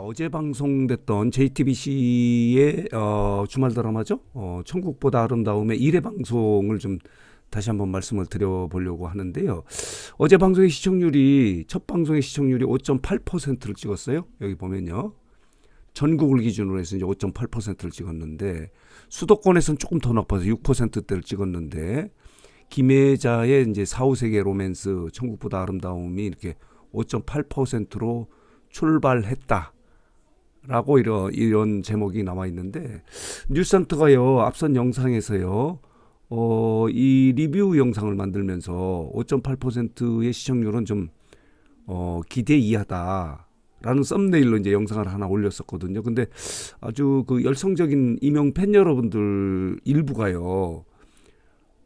어제 방송됐던 JTBC의 주말 드라마죠. 천국보다 아름다움의 1회 방송을 좀 다시 한번 말씀을 드려보려고 하는데요. 어제 방송의 시청률이 첫 방송의 시청률이 5.8%를 찍었어요. 여기 보면요. 전국을 기준으로 해서 이제 5.8%를 찍었는데 수도권에서는 조금 더 높아서 6%대를 찍었는데 김혜자의 이제 4, 5세계 로맨스 천국보다 아름다움이 이렇게 5.8%로 출발했다. 라고 이런 제목이 나와 있는데 뉴스센터가요 앞선 영상에서요 이 리뷰 영상을 만들면서 5.8%의 시청률은 좀 기대 이하다 라는 썸네일로 이제 영상을 하나 올렸었거든요. 근데 아주 그 열성적인 이명 팬 여러분들 일부가요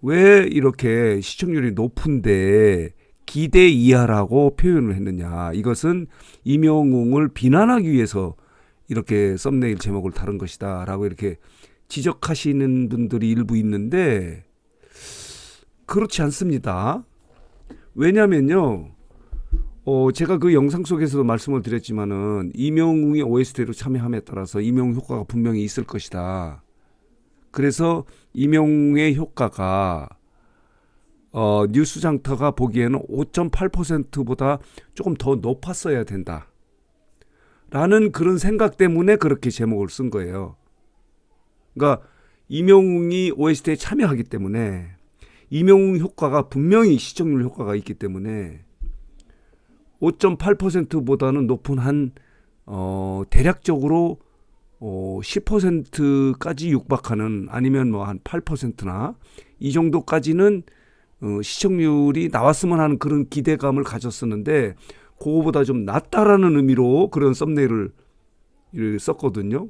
왜 이렇게 시청률이 높은데 기대 이하라고 표현을 했느냐. 이것은 임영웅을 비난하기 위해서 이렇게 썸네일 제목을 다른 것이다 라고 이렇게 지적하시는 분들이 일부 있는데 그렇지 않습니다. 왜냐면요 제가 그 영상 속에서도 말씀을 드렸지만은 임영웅의 OST로 참여함에 따라서 임영웅 효과가 분명히 있을 것이다. 그래서 임영웅의 효과가 뉴스장터가 보기에는 5.8%보다 조금 더 높았어야 된다. 라는 그런 생각 때문에 그렇게 제목을 쓴 거예요. 그러니까 임영웅이 OST에 참여하기 때문에 임영웅 효과가 분명히 시청률 효과가 있기 때문에 5.8%보다는 높은 한 대략적으로 10%까지 육박하는 아니면 뭐 한 8%나 이 정도까지는 시청률이 나왔으면 하는 그런 기대감을 가졌었는데 그거보다 좀 낮다라는 의미로 그런 썸네일을 썼거든요.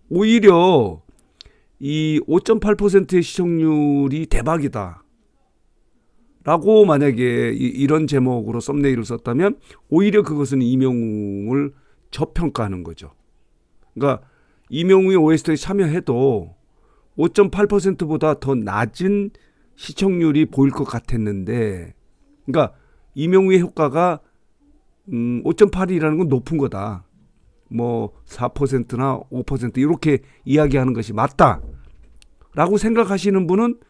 오히려 이 5.8%의 시청률이 대박이다 라고 만약에 이런 제목으로 썸네일을 썼다면 오히려 그것은 임영웅을 저평가하는 거죠. 그러니까 임영웅의 OST에 참여해도 5.8%보다 더 낮은 시청률이 보일 것 같았는데, 그러니까 임영웅의 효과가 5.8이라는 건 높은 거다. 뭐 4%나 5% 이렇게 이야기하는 것이 맞다라고 생각하시는 분은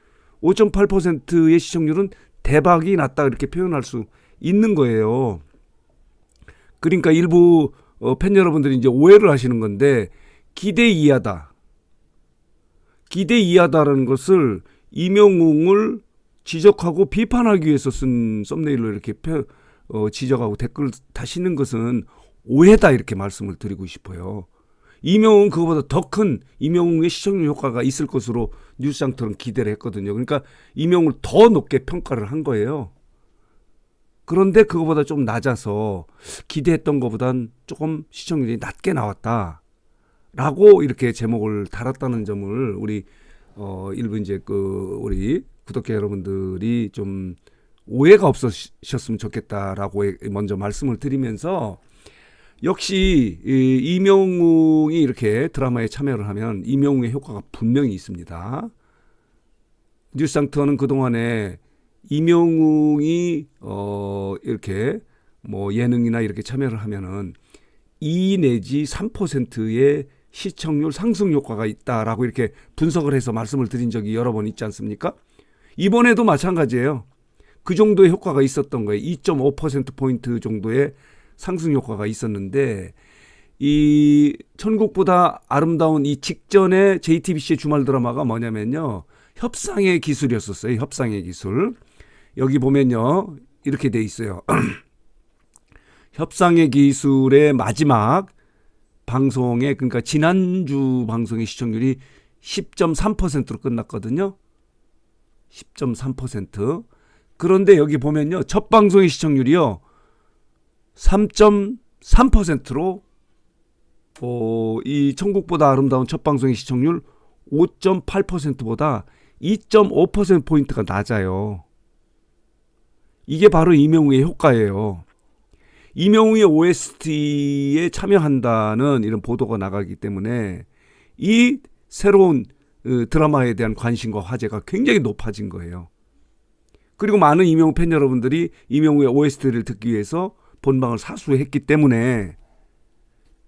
5.8%의 시청률은 대박이 났다 이렇게 표현할 수 있는 거예요. 그러니까 일부 팬 여러분들이 이제 오해를 하시는 건데 기대 이하다. 기대 이하다라는 것을 임영웅을 지적하고 비판하기 위해서 쓴 썸네일로 이렇게 지적하고 댓글 다시는 것은 오해다 이렇게 말씀을 드리고 싶어요. 임영웅은 그거보다 더 큰 임영웅의 시청률 효과가 있을 것으로 뉴스장터는 기대를 했거든요. 그러니까 임영웅을 더 높게 평가를 한 거예요. 그런데 그거보다 좀 낮아서 기대했던 것보단 조금 시청률이 낮게 나왔다라고 이렇게 제목을 달았다는 점을 우리 일부 이제 우리 구독자 여러분들이 좀 오해가 없으셨으면 좋겠다라고 먼저 말씀을 드리면서 역시 임영웅이 이렇게 드라마에 참여를 하면 임영웅의 효과가 분명히 있습니다. 뉴스장터는 그동안에 임영웅이 이렇게 뭐 예능이나 이렇게 참여를 하면은 2 내지 3%의 시청률 상승 효과가 있다라고 이렇게 분석을 해서 말씀을 드린 적이 여러 번 있지 않습니까? 이번에도 마찬가지예요. 그 정도의 효과가 있었던 거예요. 2.5%포인트 정도의 상승 효과가 있었는데 이 천국보다 아름다운 이 직전에 JTBC의 주말 드라마가 뭐냐면요. 협상의 기술이었었어요. 협상의 기술. 여기 보면요. 이렇게 돼 있어요. 협상의 기술의 마지막 방송에 그러니까 지난주 방송의 시청률이 10.3%로 끝났거든요. 10.3%. 그런데 여기 보면요. 첫 방송의 시청률이요. 3.3%로 이 천국보다 아름다운 첫 방송의 시청률 5.8%보다 2.5%포인트가 낮아요. 이게 바로 임영웅의 효과예요. 임영웅의 OST에 참여한다는 이런 보도가 나가기 때문에 이 새로운 드라마에 대한 관심과 화제가 굉장히 높아진 거예요. 그리고 많은 임영웅 팬 여러분들이 임영웅의 OST를 듣기 위해서 본방을 사수했기 때문에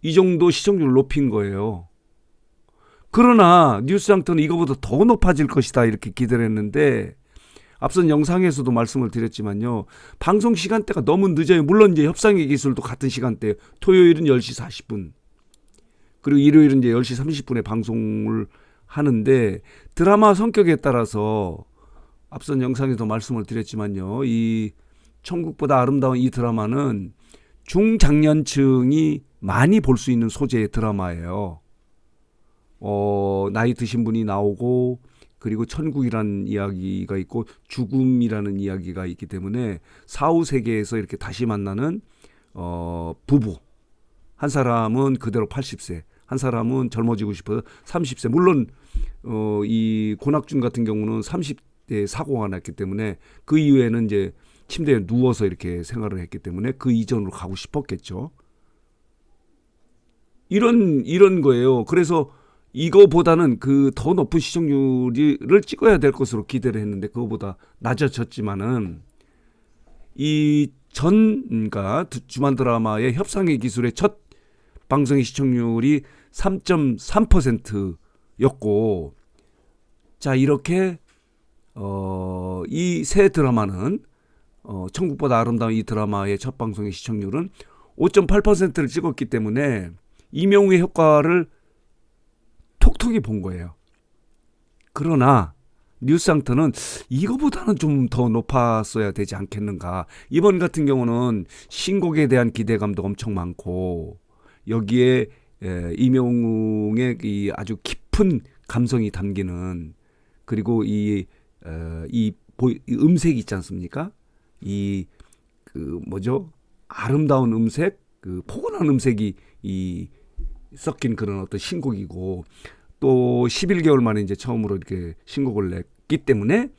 이 정도 시청률을 높인 거예요. 그러나 뉴스장터는 이거보다 더 높아질 것이다 이렇게 기대를 했는데 앞선 영상에서도 말씀을 드렸지만요. 방송 시간대가 너무 늦어요. 물론 이제 협상의 기술도 같은 시간대. 토요일은 10시 40분. 그리고 일요일은 이제 10시 30분에 방송을 하는데 드라마 성격에 따라서 앞선 영상에도 말씀을 드렸지만요. 이 천국보다 아름다운 이 드라마는 중장년층이 많이 볼 수 있는 소재의 드라마예요. 나이 드신 분이 나오고 그리고 천국이라는 이야기가 있고 죽음이라는 이야기가 있기 때문에 사후 세계에서 이렇게 다시 만나는 부부. 한 사람은 그대로 80세, 한 사람은 젊어지고 싶어서 30세. 물론 이 권학준 같은 경우는 30대 사고가 났기 때문에 그 이후에는 이제 침대에 누워서 이렇게 생활을 했기 때문에 그 이전으로 가고 싶었겠죠. 이런 거예요. 그래서 이거보다는 그 더 높은 시청률을 찍어야 될 것으로 기대를 했는데 그거보다 낮아졌지만은 그러니까 주말 드라마의 협상의 기술의 첫 방송의 시청률이 3.3%였고 자 이렇게 이 새 드라마는 천국보다 아름다운 이 드라마의 첫 방송의 시청률은 5.8%를 찍었기 때문에 이명우의 효과를 톡톡히 본 거예요. 그러나 뉴스장터는 이거보다는 좀 더 높았어야 되지 않겠는가. 이번 같은 경우는 신곡에 대한 기대감도 엄청 많고 여기에 이명웅의 이 아주 깊은 감성이 담기는 그리고 이 음색이 있지 않습니까? 아름다운 음색, 그 포근한 음색이 섞인 그런 어떤 신곡이고 또 11개월 만에 이제 처음으로 이렇게 신곡을 냈기 때문에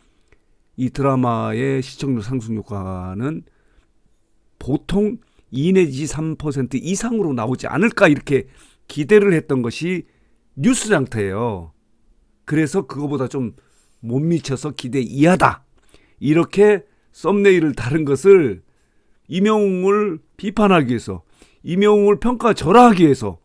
이 드라마의 시청률 상승 효과는 보통 2 내지 3% 이상으로 나오지 않을까 이렇게 기대를 했던 것이 뉴스장터예요. 그래서 그거보다 좀 못 미쳐서 기대 이하다. 이렇게 썸네일을 다른 것을 이명웅을 비판하기 위해서 이명웅을 평가절하하기 위해서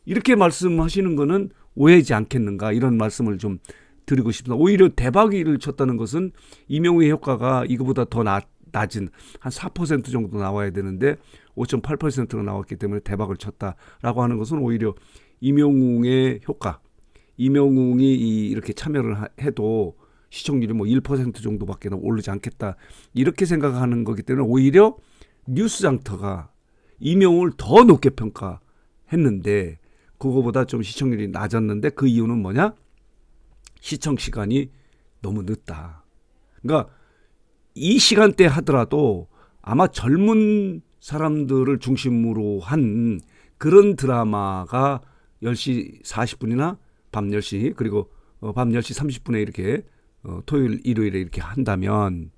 이렇게 말씀하시는 거는 오해지 않겠는가 이런 말씀을 좀 드리고 싶습니다. 오히려 대박을 쳤다는 것은 이명웅의 효과가 이거보다 더 낮은 한 4% 정도 나와야 되는데 5.8%로 나왔기 때문에 대박을 쳤다라고 하는 것은 오히려 이명웅의 효과, 이명웅이 이렇게 참여를 해도 시청률이 뭐 1% 정도밖에 오르지 않겠다 이렇게 생각하는 거기 때문에 오히려 뉴스장터가 이명웅을 더 높게 평가했는데 그거보다 좀 시청률이 낮았는데 그 이유는 뭐냐? 시청 시간이 너무 늦다. 그러니까 이 시간대 하더라도 아마 젊은 사람들을 중심으로 한 그런 드라마가 10시 40분이나 밤 10시 그리고 밤 10시 30분에 이렇게 토요일 일요일에 이렇게 한다면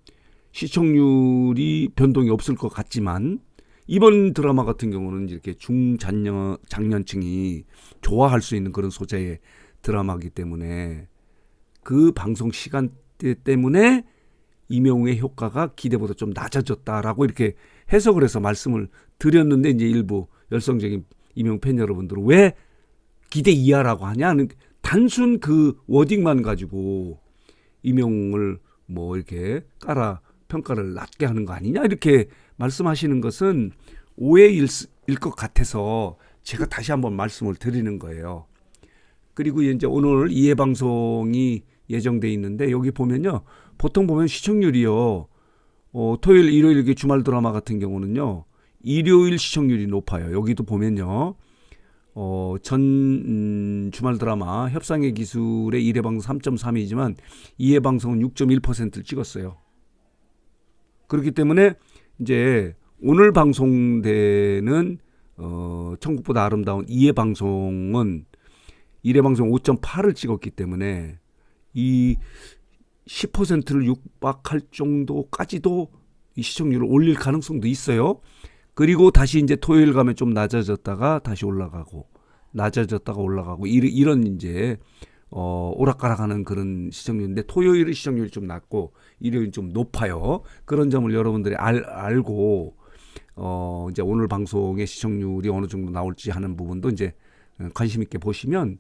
시청률이 변동이 없을 것 같지만 이번 드라마 같은 경우는 이렇게 중장년층이 좋아할 수 있는 그런 소재의 드라마이기 때문에 그 방송 시간대 때문에 이명웅의 효과가 기대보다 좀 낮아졌다라고 이렇게 해석을 해서 말씀을 드렸는데 이제 일부 열성적인 이명웅 팬 여러분들은 왜 기대 이하라고 하냐는 단순 그 워딩만 가지고 이명웅을 뭐 이렇게 평가를 낮게 하는 거 아니냐 이렇게 말씀하시는 것은 오해일 것 같아서 제가 다시 한번 말씀을 드리는 거예요. 그리고 이제 오늘 2회 방송이 예정돼 있는데 여기 보면요. 보통 보면 시청률이요. 토요일, 일요일 주말 드라마 같은 경우는요. 일요일 시청률이 높아요. 여기도 보면요. 주말 드라마 협상의 기술의 1회 방송 3.3이지만 2회 방송은 6.1%를 찍었어요. 그렇기 때문에 이제 오늘 방송되는 천국보다 아름다운 2회 방송은 1회 방송 5.8을 찍었기 때문에 이 10%를 육박할 정도까지도 이 시청률을 올릴 가능성도 있어요. 그리고 다시 이제 토요일 가면 좀 낮아졌다가 다시 올라가고 낮아졌다가 올라가고 이런 이제 오락가락하는 그런 시청률인데 토요일의 시청률이 좀 낮고 일요일이 좀 높아요. 그런 점을 여러분들이 알고 이제 오늘 방송의 시청률이 어느 정도 나올지 하는 부분도 이제 관심 있게 보시면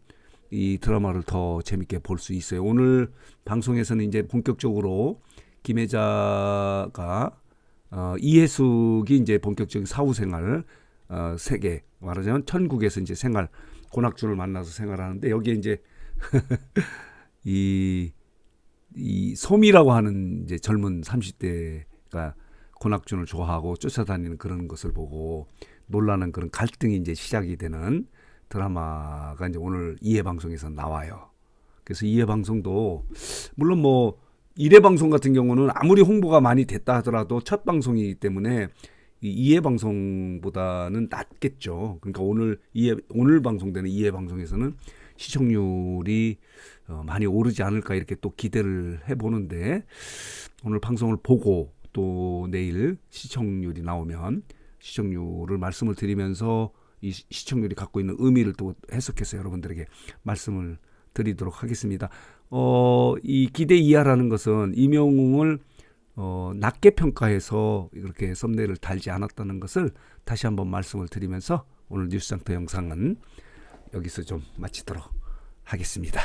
이 드라마를 더 재밌게 볼 수 있어요. 오늘 방송에서는 이제 본격적으로 김혜자가 이해숙이 이제 본격적인 사후생활 세계 말하자면 천국에서 이제 생활 고낙준을 만나서 생활하는데 여기에 이제 이 소미라고 하는 이제 젊은 30대가 고낙준을 좋아하고 쫓아다니는 그런 것을 보고 놀라는 그런 갈등이 이제 시작이 되는 드라마가 이제 오늘 2회 방송에서 나와요. 그래서 2회 방송도 물론 뭐 1회 방송 같은 경우는 아무리 홍보가 많이 됐다 하더라도 첫 방송이기 때문에 이 2회 방송보다는 낮겠죠. 그러니까 오늘 방송되는 2회 방송에서는 시청률이 많이 오르지 않을까 이렇게 또 기대를 해보는데 오늘 방송을 보고 또 내일 시청률이 나오면 시청률을 말씀을 드리면서 이 시청률이 갖고 있는 의미를 또 해석해서 여러분들에게 말씀을 드리도록 하겠습니다. 이 기대 이하라는 것은 임영웅을 낮게 평가해서 이렇게 썸네일을 달지 않았다는 것을 다시 한번 말씀을 드리면서 오늘 뉴스장터 영상은 여기서 좀 마치도록 하겠습니다.